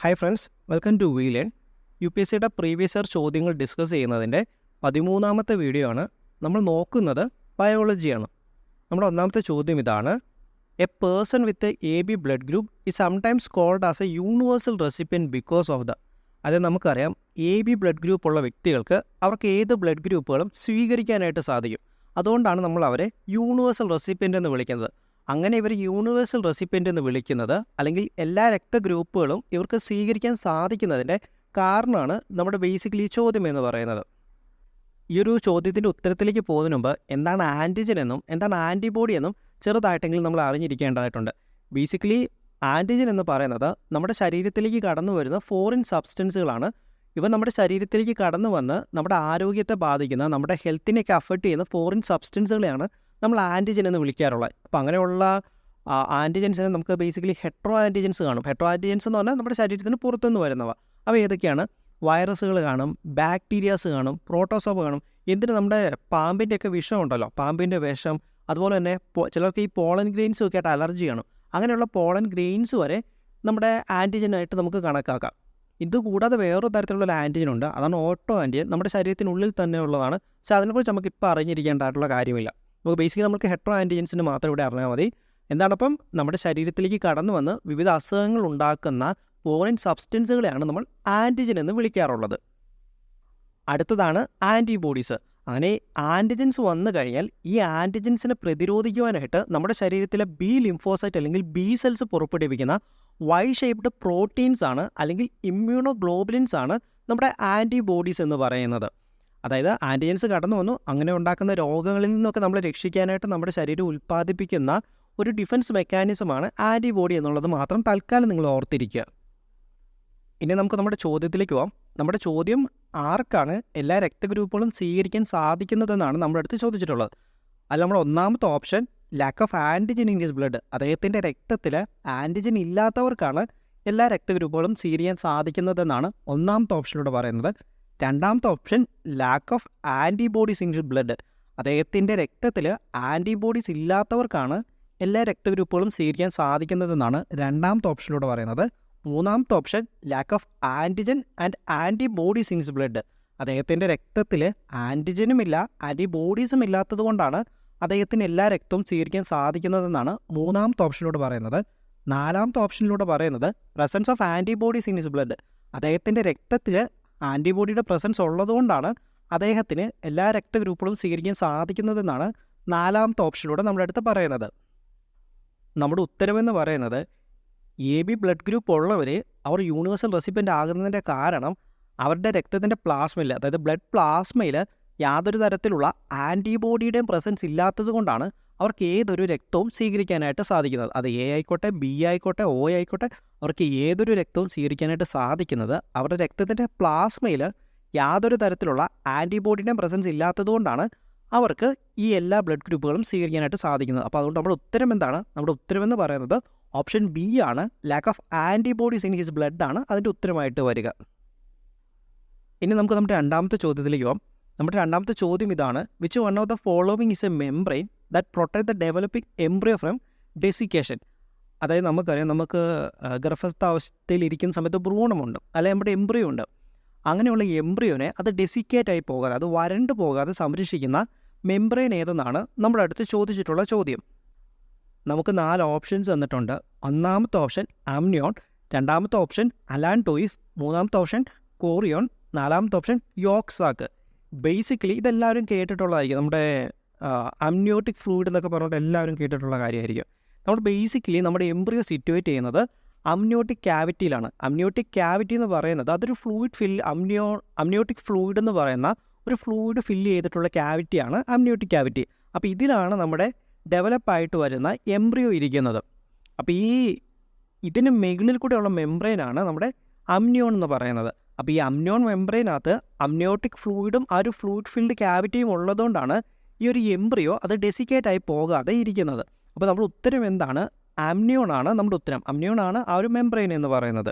Hi friends, welcome to WeLearn. UPSCയുടെ previous year ചോദ്യങ്ങൾ discuss ചെയ്യുന്നതിൻ്റെ 13ാമത്തെ വീഡിയോ ആണ്. നമ്മൾ നോക്കുന്നത് ബയോളജിയാണ്. നമ്മുടെ ഒന്നാമത്തെ ചോദ്യം ഇതാണ്: a person with AB blood group is sometimes called as a universal recipient because of the. അതായത് നമുക്കറിയാം, AB ബ്ലഡ് ഗ്രൂപ്പ് ഉള്ള വ്യക്തികൾക്ക് അവർക്ക് ഏത് ബ്ലഡ് ഗ്രൂപ്പുകളും സ്വീകരിക്കാനായിട്ട് സാധിക്കും. അതുകൊണ്ടാണ് നമ്മൾ അവരെ യൂണിവേഴ്സൽ റെസിപ്പിയൻ്റ് എന്ന് വിളിക്കുന്നത്. അങ്ങനെ ഇവർ യൂണിവേഴ്സൽ റെസിപ്പിയൻ്റ് എന്ന് വിളിക്കുന്നത്, അല്ലെങ്കിൽ എല്ലാ രക്തഗ്രൂപ്പുകളും ഇവർക്ക് സ്വീകരിക്കാൻ സാധിക്കുന്നതിൻ്റെ കാരണമാണ് നമ്മുടെ ബേസിക്കലി ചോദ്യം എന്ന് പറയുന്നത്. ഈ ഒരു ചോദ്യത്തിൻ്റെ ഉത്തരത്തിലേക്ക് പോകുന്നതിന് മുമ്പ് എന്താണ് ആൻറ്റിജൻ എന്നും എന്താണ് ആൻറ്റിബോഡി എന്നും ചെറുതായിട്ടെങ്കിലും നമ്മൾ അറിഞ്ഞിരിക്കേണ്ടതായിട്ടുണ്ട്. ബേസിക്കലി ആൻറ്റിജൻ എന്ന് പറയുന്നത് നമ്മുടെ ശരീരത്തിലേക്ക് കടന്നു വരുന്ന ഫോറിൻ സബ്സ്റ്റൻസുകളാണ്. ഇവ നമ്മുടെ ശരീരത്തിലേക്ക് കടന്നു വന്ന് നമ്മുടെ ആരോഗ്യത്തെ ബാധിക്കുന്ന, നമ്മുടെ ഹെൽത്തിനെയൊക്കെ അഫക്റ്റ് ചെയ്യുന്ന ഫോറിൻ സബ്സ്റ്റൻസുകളെയാണ് നമ്മൾ ആൻറ്റിജൻ എന്ന് വിളിക്കാറുള്ളത്. അപ്പോൾ അങ്ങനെയുള്ള ആൻറ്റിജൻസിനെ നമുക്ക് ബേസിക്കലി ഹെട്രോ ആൻറ്റിജൻസ് കാണും. ഹെട്രോ ആൻറ്റിജൻസ് എന്ന് പറഞ്ഞാൽ നമ്മുടെ ശരീരത്തിന് പുറത്തുനിന്ന് വരുന്നവ. അവ ഏതൊക്കെയാണ്? വൈറസുകൾ കാണും, ബാക്ടീരിയാസ് കാണും, പ്രോട്ടോസോവ് കാണും. എന്തിന്? നമ്മുടെ പാമ്പിൻ്റെയൊക്കെ വിഷം ഉണ്ടല്ലോ, പാമ്പിൻ്റെ വിഷം. അതുപോലെ തന്നെ ചിലർക്ക് ഈ പോളൻ ഗ്രെയിൻസും ഒക്കെ ആയിട്ട് അലർജി കാണും. അങ്ങനെയുള്ള പോളൻ ഗ്രെയിൻസ് വരെ നമ്മുടെ ആൻറ്റിജനായിട്ട് നമുക്ക് കണക്കാക്കാം. ഇത് കൂടാതെ വേറൊരു തരത്തിലുള്ള ആൻറ്റിജൻ ഉണ്ട്, അതാണ് ഓട്ടോ ആൻറ്റിജൻ. നമ്മുടെ ശരീരത്തിനുള്ളിൽ തന്നെ ഉള്ളതാണ്. പക്ഷേ അതിനെക്കുറിച്ച് നമുക്ക് ഇപ്പോൾ അറിഞ്ഞിരിക്കേണ്ടതായിട്ടുള്ള കാര്യമില്ല. നമുക്ക് ബേസിക്കലി നമുക്ക് ഹെട്രോ ആൻറ്റിജൻസിന് മാത്രം ഇവിടെ അറിഞ്ഞാൽ മതി. എന്താണപ്പം നമ്മുടെ ശരീരത്തിലേക്ക് കടന്നു വന്ന് വിവിധ അസുഖങ്ങൾ ഉണ്ടാക്കുന്ന ഫോറിൻ സബ്സ്റ്റൻസുകളെയാണ് നമ്മൾ ആൻറ്റിജൻ എന്ന് വിളിക്കാറുള്ളത്. അടുത്തതാണ് ആൻറ്റിബോഡീസ്. അങ്ങനെ ആൻറ്റിജൻസ് വന്നു കഴിഞ്ഞാൽ ഈ ആൻറ്റിജൻസിനെ പ്രതിരോധിക്കുവാനായിട്ട് നമ്മുടെ ശരീരത്തിലെ ബി ലിംഫോസൈറ്റ് അല്ലെങ്കിൽ ബി സെൽസ് പുറപ്പെടുവിക്കുന്ന വൈ ഷേപ്ഡ് പ്രോട്ടീൻസ് ആണ്, അല്ലെങ്കിൽ ഇമ്മ്യൂണോഗ്ലോബുലിൻസ് ആണ് നമ്മുടെ ആൻറ്റിബോഡീസ് എന്ന് പറയുന്നത്. അതായത് ആൻറ്റിജൻസ് കടന്നു വന്നു, അങ്ങനെ ഉണ്ടാക്കുന്ന രോഗങ്ങളിൽ നിന്നൊക്കെ നമ്മളെ രക്ഷിക്കാനായിട്ട് നമ്മുടെ ശരീരം ഉൽപ്പാദിപ്പിക്കുന്ന ഒരു ഡിഫൻസ് മെക്കാനിസമാണ് ആൻറ്റിബോഡി എന്നുള്ളത് മാത്രം തൽക്കാലം നിങ്ങൾ ഓർത്തിരിക്കുക. ഇനി നമുക്ക് നമ്മുടെ ചോദ്യത്തിലേക്ക് പോകാം. നമ്മുടെ ചോദ്യം ആർക്കാണ് എല്ലാ രക്തഗ്രൂപ്പുകളും സ്വീകരിക്കാൻ സാധിക്കുന്നതെന്നാണ് നമ്മുടെ അടുത്ത് ചോദിച്ചിട്ടുള്ളത്. അതിൽ നമ്മുടെ ഒന്നാമത്തെ option lack of antigen in his blood. അദ്ദേഹത്തിൻ്റെ രക്തത്തിൽ ആൻറ്റിജൻ ഇല്ലാത്തവർക്കാണ് എല്ലാ രക്തഗ്രൂപ്പുകളും സ്വീകരിക്കാൻ സാധിക്കുന്നതെന്നാണ് ഒന്നാമത്തെ ഓപ്ഷനിലൂടെ പറയുന്നത്. രണ്ടാമത്തെ option lack of antibodies in his blood. അദ്ദേഹത്തിൻ്റെ രക്തത്തിൽ ആൻറ്റിബോഡീസ് ഇല്ലാത്തവർക്കാണ് എല്ലാ രക്തഗ്രൂപ്പുകളും സ്വീകരിക്കാൻ സാധിക്കുന്നതെന്നാണ് രണ്ടാമത്തെ ഓപ്ഷനിലൂടെ പറയുന്നത്. മൂന്നാമത്തെ option lack of antigen and antibodies in his blood. അദ്ദേഹത്തിൻ്റെ രക്തത്തിൽ ആൻറ്റിജനുമില്ല ആൻറ്റിബോഡീസും ഇല്ലാത്തത് കൊണ്ടാണ് അദ്ദേഹത്തിന് എല്ലാ രക്തവും സ്വീകരിക്കാൻ സാധിക്കുന്നതെന്നാണ് മൂന്നാമത്തെ ഓപ്ഷനിലൂടെ പറയുന്നത്. നാലാമത്തെ ഓപ്ഷനിലൂടെ പറയുന്നത് presence of antibodies in his blood. അദ്ദേഹത്തിൻ്റെ രക്തത്തിൽ ആൻറ്റിബോഡിയുടെ പ്രസൻസ് ഉള്ളതുകൊണ്ടാണ് അദ്ദേഹത്തിന് എല്ലാ രക്തഗ്രൂപ്പുകളും സ്വീകരിക്കാൻ സാധിക്കുന്നതെന്നാണ് നാലാമത്തെ ഓപ്ഷനിലൂടെ നമ്മുടെ അടുത്ത് പറയുന്നത്. നമ്മുടെ ഉത്തരവെന്ന് പറയുന്നത് AB ബ്ലഡ് ഗ്രൂപ്പ് ഉള്ളവർ അവർ യൂണിവേഴ്സൽ റെസിപ്പിയൻ്റ് ആകുന്നതിൻ്റെ കാരണം അവരുടെ രക്തത്തിൻ്റെ പ്ലാസ്മയിൽ, അതായത് ബ്ലഡ് പ്ലാസ്മയിൽ യാതൊരു തരത്തിലുള്ള ആൻറ്റിബോഡിയുടെയും പ്രസൻസ് ഇല്ലാത്തത് കൊണ്ടാണ് അവർക്ക് ഏതൊരു രക്തവും സ്വീകരിക്കാനായിട്ട് സാധിക്കുന്നത്. അത് A ആയിക്കോട്ടെ, B ആയിക്കോട്ടെ, O ആയിക്കോട്ടെ, അവർക്ക് ഏതൊരു രക്തവും സ്വീകരിക്കാനായിട്ട് സാധിക്കുന്നത് അവരുടെ രക്തത്തിൻ്റെ പ്ലാസ്മയിൽ യാതൊരു തരത്തിലുള്ള ആൻറ്റിബോഡിയുടെയും പ്രസൻസ് ഇല്ലാത്തത് കൊണ്ടാണ് അവർക്ക് ഈ എല്ലാ ബ്ലഡ് ഗ്രൂപ്പുകളും സ്വീകരിക്കാനായിട്ട് സാധിക്കുന്നത്. അപ്പോൾ അതുകൊണ്ട് നമ്മുടെ ഉത്തരം എന്താണ്? നമ്മുടെ ഉത്തരമെന്ന് പറയുന്നത് ഓപ്ഷൻ ബി ആണ്. Lack of antibodies in his blood ആണ് അതിൻ്റെ ഉത്തരമായിട്ട് വരിക. ഇനി നമുക്ക് നമ്മുടെ രണ്ടാമത്തെ ചോദ്യത്തിലേക്ക് പോകാം. നമ്മുടെ രണ്ടാമത്തെ ചോദ്യം ഇതാണ്: which one of the following is A membrane that protect the developing embryo from desiccation. അതായത് നമുക്കറിയാം, നമുക്ക് ഗർഭസ്ഥാവസ്ഥയിൽ ഇരിക്കുന്ന സമയത്ത് ഭ്രൂണമുണ്ട്, അല്ലെങ്കിൽ നമ്മുടെ എംബ്രിയോ ഉണ്ട്. അങ്ങനെയുള്ള എംബ്രിയോനെ അത് ഡെസിക്കേറ്റായി പോകാതെ, അത് വരണ്ടു പോകാതെ സംരക്ഷിക്കുന്ന മെംബ്രെയിൻ ഏതെന്നാണ് നമ്മുടെ അടുത്ത് ചോദിച്ചിട്ടുള്ള ചോദ്യം. നമുക്ക് 4 ഓപ്ഷൻസ് തന്നിട്ടുണ്ട്. ഒന്നാമത്തെ ഓപ്ഷൻ അമ്നിയോൺ, രണ്ടാമത്തെ ഓപ്ഷൻ അലാൻടോയിസ്, മൂന്നാമത്തെ ഓപ്ഷൻ കോറിയോൺ, നാലാമത്തെ ഓപ്ഷൻ യോക്സാക്ക്. ബേസിക്കലി ഇതെല്ലാവരും കേട്ടിട്ടുള്ളതായിരിക്കും. നമ്മുടെ അമ്നിയോട്ടിക് ഫ്ലൂയിഡ് എന്നൊക്കെ പറഞ്ഞിട്ട് എല്ലാവരും കേട്ടിട്ടുള്ള കാര്യമായിരിക്കും. നമ്മൾ ബേസിക്കലി നമ്മുടെ എംബ്രിയോ സിറ്റുവേറ്റ് ചെയ്യുന്നത് അമ്നിയോട്ടിക് ക്യാവിറ്റിയിലാണ്. അമ്നിയോട്ടിക് ക്യാവിറ്റി എന്ന് പറയുന്നത് അതൊരു ഫ്ലൂയിഡ് അമ്നിയോട്ടിക് ഫ്ലൂയിഡ് എന്ന് പറയുന്ന ഒരു ഫ്ലൂയിഡ് ഫില്ല് ചെയ്തിട്ടുള്ള ക്യാവിറ്റിയാണ് അമ്നിയോട്ടിക് ക്യാവിറ്റി. അപ്പോൾ ഇതിലാണ് നമ്മുടെ ഡെവലപ്പായിട്ട് വരുന്ന എംബ്രിയോ ഇരിക്കുന്നത്. അപ്പോൾ ഇതിന് മുകളിൽ കൂടെയുള്ള മെംബ്രെയിനാണ് നമ്മുടെ അമ്നിയോൺ എന്ന് പറയുന്നത്. അപ്പോൾ ഈ അമ്നിയോൺ മെംബ്രെയിനകത്ത് അമ്നിയോട്ടിക് ഫ്ലൂയിഡും ആ ഒരു ഫ്ലൂയിഡ് ഫിൽഡ് ക്യാവിറ്റിയും ഉള്ളതുകൊണ്ടാണ് ഈ ഒരു എംബ്രിയോ അത് ഡെസിക്കേറ്റായി പോകാതെ ഇരിക്കുന്നത്. അപ്പോൾ നമ്മുടെ ഉത്തരം എന്താണ്? അമ്നിയോൺ ആണ് നമ്മുടെ ഉത്തരം. അമ്നിയോൺ ആണ് ആ ഒരു മെംബ്രെയിൻ എന്ന് പറയുന്നത്.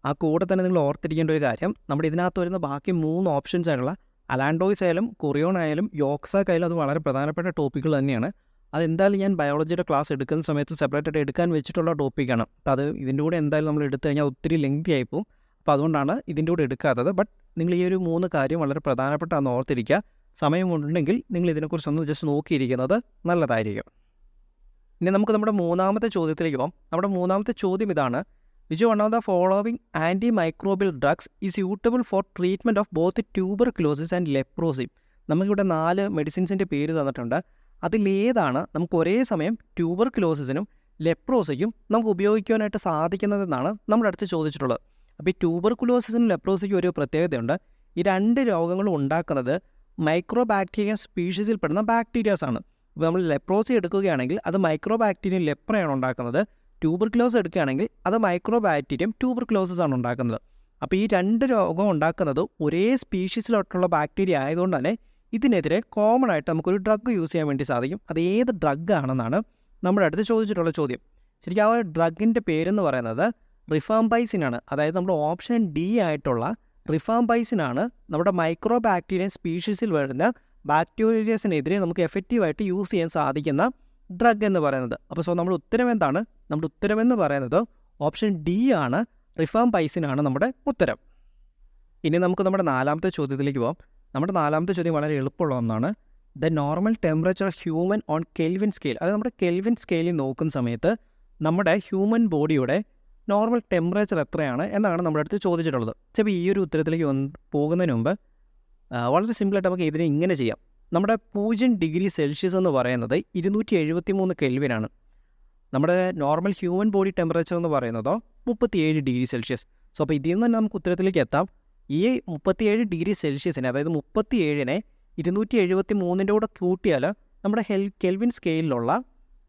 ആ കൂടെ തന്നെ നിങ്ങൾ ഓർത്തിരിക്കേണ്ട ഒരു കാര്യം, നമ്മുടെ ഇതിനകത്ത് വരുന്ന ബാക്കി 3 ഓപ്ഷൻസ് ആയിട്ടുള്ള അലാൻഡോയിസ് ആയാലും കൊറിയോൺ ആയാലും യോക്സാക്ക് ആയാലും അത് വളരെ പ്രധാനപ്പെട്ട ടോപ്പിക്കുകൾ തന്നെയാണ്. അതെന്തായാലും ഞാൻ ബയോളജിയുടെ ക്ലാസ് എടുക്കുന്ന സമയത്ത് സെപ്പറേറ്റ് ആയിട്ട് എടുക്കാൻ വെച്ചിട്ടുള്ള ടോപ്പിക്കാണ്. അപ്പോൾ അത് ഇതിൻ്റെ കൂടെ എന്തായാലും നമ്മൾ എടുത്തു കഴിഞ്ഞാൽ ഒത്തിരി ലെങ്തി ആയിപ്പോവും. അപ്പോൾ അതുകൊണ്ടാണ് ഇതിൻ്റെ കൂടെ എടുക്കാത്തത്. ബട്ട് നിങ്ങൾ ഈ ഒരു 3 കാര്യം വളരെ പ്രധാനപ്പെട്ടാന്ന് ഓർത്തിരിക്കുക. സമയമുണ്ടെങ്കിൽ നിങ്ങൾ ഇതിനെക്കുറിച്ചൊന്ന് ജസ്റ്റ് നോക്കിയിരിക്കുന്നത് നല്ലതായിരിക്കും. ഇനി നമുക്ക് നമ്മുടെ 3ാമത്തെ ചോദ്യത്തിലേക്ക് പോകാം. നമ്മുടെ 3ാമത്തെ ചോദ്യം ഇതാണ്: which one of the following anti microbial drugs is suitable for treatment of both tuberculosis and leprosy? നമുക്കിവിടെ 4 മെഡിസിൻസിൻ്റെ പേര് തന്നിട്ടുണ്ട്. അതിലേതാണ് നമുക്ക് ഒരേ സമയം ട്യൂബർക്ലോസിസിനും ലെപ്രോസിക്കും നമുക്ക് ഉപയോഗിക്കാനായിട്ട് സാധിക്കുന്നതെന്നാണ് നമ്മുടെ അടുത്ത് ചോദിച്ചിട്ടുള്ളത്. അപ്പോൾ ഈ ട്യൂബർകുലോസിസിനും ലെപ്രോസിക്കും ഒരു പ്രത്യേകതയുണ്ട്. ഈ 2 രോഗങ്ങളും ഉണ്ടാക്കുന്നത് മൈക്രോ ബാക്ടീരിയ സ്പീഷീസിൽപ്പെടുന്ന ബാക്ടീരിയാസാണ്. ഇപ്പോൾ നമ്മൾ ലെപ്രോസി എടുക്കുകയാണെങ്കിൽ അത് മൈക്രോ ബാക്ടീരിയം ലെപ്രയാണ് ഉണ്ടാക്കുന്നത്. ട്യൂബർക്ലോസ് എടുക്കുകയാണെങ്കിൽ അത് മൈക്രോ ബാക്ടീരിയം ട്യൂബർക്ലോസിസ് ആണ് ഉണ്ടാക്കുന്നത്. അപ്പോൾ ഈ 2 രോഗം ഉണ്ടാക്കുന്നത് ഒരേ സ്പീഷീസിലോട്ടുള്ള ബാക്ടീരിയ ആയതുകൊണ്ട് തന്നെ ഇതിനെതിരെ കോമൺ ആയിട്ട് നമുക്കൊരു ഡ്രഗ് യൂസ് ചെയ്യാൻ വേണ്ടി സാധിക്കും. അത് ഏത് ഡ്രഗ് ആണെന്നാണ് നമ്മുടെ അടുത്ത് ചോദിച്ചിട്ടുള്ള ചോദ്യം. ശരിക്കും ആ ഒരു ഡ്രഗിൻ്റെ പേരെന്ന് പറയുന്നത് റിഫാംപൈസിൻ ആണ്. അതായത് നമ്മുടെ ഓപ്ഷൻ ഡി ആയിട്ടുള്ള റിഫാംപൈസിനാണ് നമ്മുടെ മൈക്രോ ബാക്ടീരിയൻ സ്പീഷീസിൽ വരുന്ന ബാക്ടീരിയസിനെതിരെ നമുക്ക് എഫക്റ്റീവായിട്ട് യൂസ് ചെയ്യാൻ സാധിക്കുന്ന ഡ്രഗ് എന്ന് പറയുന്നത്. അപ്പോൾ നമ്മുടെ ഉത്തരം എന്താണ്? നമ്മുടെ ഉത്തരമെന്ന് പറയുന്നത് ഓപ്ഷൻ ഡി ആണ്, റിഫാംപൈസിൻ ആണ് നമ്മുടെ ഉത്തരം. ഇനി നമുക്ക് നമ്മുടെ 4ാമത്തെ ചോദ്യത്തിലേക്ക് പോകാം. നമ്മുടെ 4ാമത്തെ ചോദ്യം വളരെ എളുപ്പമുള്ള ഒന്നാണ്. The normal temperature human on kelvin scale. അത് നമ്മുടെ കെൽവിൻ സ്കെയിലിൽ നോക്കുന്ന സമയത്ത് നമ്മുടെ ഹ്യൂമൻ ബോഡിയുടെ നോർമൽ ടെമ്പറേച്ചർ എത്രയാണ് എന്നാണ് നമ്മുടെ അടുത്ത് ചോദിച്ചിട്ടുള്ളത്. ചിലപ്പോൾ ഈ ഒരു ഉത്തരത്തിലേക്ക് പോകുന്നതിന് മുമ്പ് വളരെ സിമ്പിളായിട്ട് നമുക്ക് ഇതിനെ ഇങ്ങനെ ചെയ്യാം. നമ്മുടെ 0 ഡിഗ്രി സെൽഷ്യസ് എന്ന് പറയുന്നത് 273 കെൽവിനാണ്. നമ്മുടെ നോർമൽ ഹ്യൂമൻ ബോഡി ടെമ്പറേച്ചർ എന്ന് പറയുന്നതോ 37 ഡിഗ്രി സെൽഷ്യസ്. അപ്പോൾ ഇതിൽ നിന്ന് തന്നെ നമുക്ക് ഉത്തരത്തിലേക്ക് എത്താം. ഈ 37 ഡിഗ്രി സെൽഷ്യസിനെ, അതായത് 37നെ 273ൻ്റെ കൂടെ കൂട്ടിയാൽ നമ്മുടെ കെൽവിൻ സ്കെയിലിലുള്ള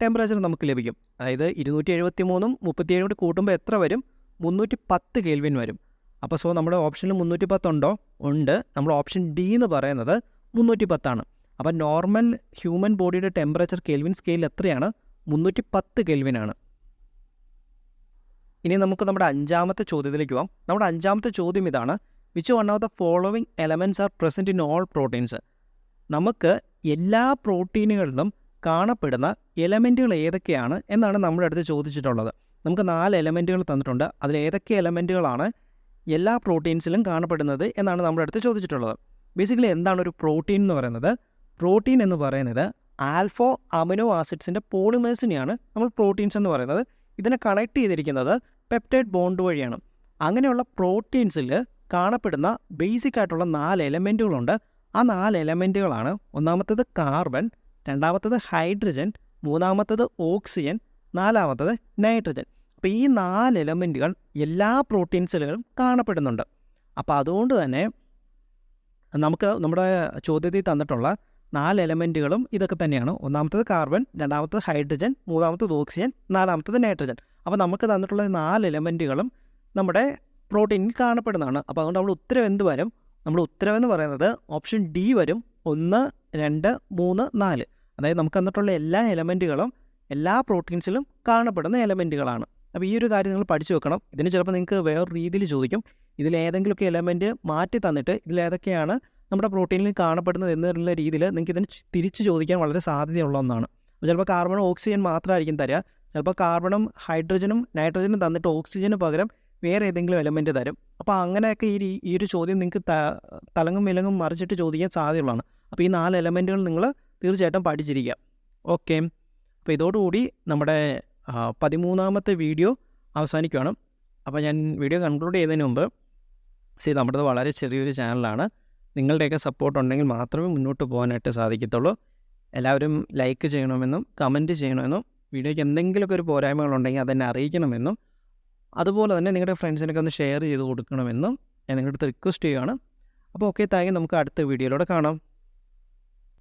ടെമ്പറേച്ചർ നമുക്ക് ലഭിക്കും. അതായത് 273ഉം 37 കൂടി കൂട്ടുമ്പോൾ എത്ര വരും? 310 കെൽവിൻ വരും. അപ്പോൾ നമ്മുടെ ഓപ്ഷനിൽ 310 ഉണ്ടോ? ഉണ്ട്. നമ്മുടെ ഓപ്ഷൻ ഡി എന്ന് പറയുന്നത് 310 ആണ്. അപ്പോൾ നോർമൽ ഹ്യൂമൻ ബോഡിയുടെ ടെമ്പറേച്ചർ കെൽവിൻ സ്കെയിൽ എത്രയാണ്? 310 കെൽവിനാണ്. ഇനി നമുക്ക് നമ്മുടെ 5ാമത്തെ ചോദ്യത്തിലേക്ക് പോകാം. നമ്മുടെ 5ാമത്തെ ചോദ്യം ഇതാണ്: which one of the following elements are present in all proteins? നമുക്ക് എല്ലാ പ്രോട്ടീനുകളിലും കാണപ്പെടുന്ന എലമെൻറ്റുകൾ ഏതൊക്കെയാണ് എന്നാണ് നമ്മുടെ അടുത്ത് ചോദിച്ചിട്ടുള്ളത്. നമുക്ക് 4 എലമെൻറ്റുകൾ തന്നിട്ടുണ്ട്. അതിൽ ഏതൊക്കെ എലമെൻറ്റുകളാണ് എല്ലാ പ്രോട്ടീൻസിലും കാണപ്പെടുന്നത് എന്നാണ് നമ്മുടെ അടുത്ത് ചോദിച്ചിട്ടുള്ളത്. ബേസിക്കലി എന്താണ് ഒരു പ്രോട്ടീൻ എന്ന് പറയുന്നത്? പ്രോട്ടീൻ എന്ന് പറയുന്നത് ആൽഫോ അമിനോ ആസിഡ്സിൻ്റെ പോളിമേഴ്സിനെയാണ് നമ്മൾ പ്രോട്ടീൻസ് എന്ന് പറയുന്നത്. ഇതിനെ കണക്ട് ചെയ്തിരിക്കുന്നത് പെപ്റ്റൈഡ് ബോണ്ട് വഴിയാണ്. അങ്ങനെയുള്ള പ്രോട്ടീൻസിൽ കാണപ്പെടുന്ന ബേസിക് ആയിട്ടുള്ള 4 എലമെൻറ്റുകളുണ്ട്. ആ 4 എലമെൻറ്റുകളാണ്: ഒന്നാമത്തേത് കാർബൺ, രണ്ടാമത്തേത് ഹൈഡ്രജൻ, മൂന്നാമത്തേത് ഓക്സിജൻ, നാലാമത്തേത് നൈട്രജൻ. അപ്പോൾ ഈ 4 എലമെൻറ്റുകൾ എല്ലാ പ്രോട്ടീൻസിലും കാണപ്പെടുന്നുണ്ട്. അപ്പോൾ അതുകൊണ്ട് തന്നെ നമുക്ക് നമ്മുടെ ചോദ്യത്തിൽ തന്നിട്ടുള്ള 4 എലമെൻറ്റുകളും ഇതൊക്കെ തന്നെയാണ്. ഒന്നാമത്തേത് കാർബൺ, രണ്ടാമത്തേത് ഹൈഡ്രജൻ, മൂന്നാമത്തേത് ഓക്സിജൻ, നാലാമത്തേത് നൈട്രജൻ. അപ്പോൾ നമുക്ക് തന്നിട്ടുള്ള 4 എലമെൻറ്റുകളും നമ്മുടെ പ്രോട്ടീനിൽ കാണപ്പെടുന്നതാണ്. അപ്പോൾ അതുകൊണ്ട് നമ്മുടെ ഉത്തരം എന്ത് വരും? നമ്മുടെ ഉത്തരം എന്ന് പറയുന്നത് ഓപ്ഷൻ ഡി വരും. 1, 2, 3, 4. അതായത് നമുക്ക് തന്നിട്ടുള്ള എല്ലാ എലമെൻറ്റുകളും എല്ലാ പ്രോട്ടീൻസിലും കാണപ്പെടുന്ന എലമെൻറ്റുകളാണ്. അപ്പോൾ ഈ ഒരു കാര്യം നിങ്ങൾ പഠിച്ചു വെക്കണം. ഇതിന് ചിലപ്പോൾ നിങ്ങൾക്ക് വേറൊരു രീതിയിൽ ചോദിക്കും. ഇതിലേതെങ്കിലുമൊക്കെ എലമെൻറ്റ് മാറ്റി തന്നിട്ട് ഇതിലേതൊക്കെയാണ് നമ്മുടെ പ്രോട്ടീനിൽ കാണപ്പെടുന്നത് എന്നുള്ള രീതിയിൽ നിങ്ങൾക്ക് ഇതിന് തിരിച്ച് ചോദിക്കാൻ വളരെ സാധ്യതയുള്ള ഒന്നാണ്. അപ്പോൾ ചിലപ്പോൾ കാർബണും ഓക്സിജൻ മാത്രമായിരിക്കും തരിക. ചിലപ്പോൾ കാർബണും ഹൈഡ്രജനും നൈട്രജനും തന്നിട്ട് ഓക്സിജന് പകരം വേറെ ഏതെങ്കിലും എലമെൻറ്റ് തരും. അപ്പോൾ അങ്ങനെയൊക്കെ ഈ ഒരു ചോദ്യം നിങ്ങൾക്ക് തലങ്ങും വിലങ്ങും മറിച്ചിട്ട് ചോദിക്കാൻ സാധ്യതയുള്ളതാണ്. അപ്പോൾ ഈ 4 എലമെൻറ്റുകൾ നിങ്ങൾ തീർച്ചയായിട്ടും പഠിച്ചിരിക്കുക. ഓക്കെ. അപ്പോൾ ഇതോടുകൂടി നമ്മുടെ 13ാമത്തെ വീഡിയോ അവസാനിക്കുകയാണ്. അപ്പോൾ ഞാൻ വീഡിയോ കൺക്ലൂഡ് ചെയ്യുന്നതിന് മുമ്പ് നമ്മുടേത് വളരെ ചെറിയൊരു ചാനലാണ്. നിങ്ങളുടെയൊക്കെ സപ്പോർട്ട് ഉണ്ടെങ്കിൽ മാത്രമേ മുന്നോട്ട് പോകാനായിട്ട് സാധിക്കത്തുള്ളൂ. എല്ലാവരും ലൈക്ക് ചെയ്യണമെന്നും കമൻറ്റ് ചെയ്യണമെന്നും വീഡിയോയ്ക്ക് എന്തെങ്കിലുമൊക്കെ ഒരു പോരായ്മകളുണ്ടെങ്കിൽ അതെന്നെ അറിയിക്കണമെന്നും അതുപോലെ തന്നെ നിങ്ങളുടെ ഫ്രണ്ട്സിനൊക്കെ ഒന്ന് ഷെയർ ചെയ്ത് കൊടുക്കണമെന്നും ഞാൻ നിങ്ങളുടെ അടുത്ത് റിക്വസ്റ്റ് ചെയ്യുകയാണ്. അപ്പോൾ ഓക്കെ, താങ്ക് യു. നമുക്ക് അടുത്ത വീഡിയോയിലൂടെ കാണാം.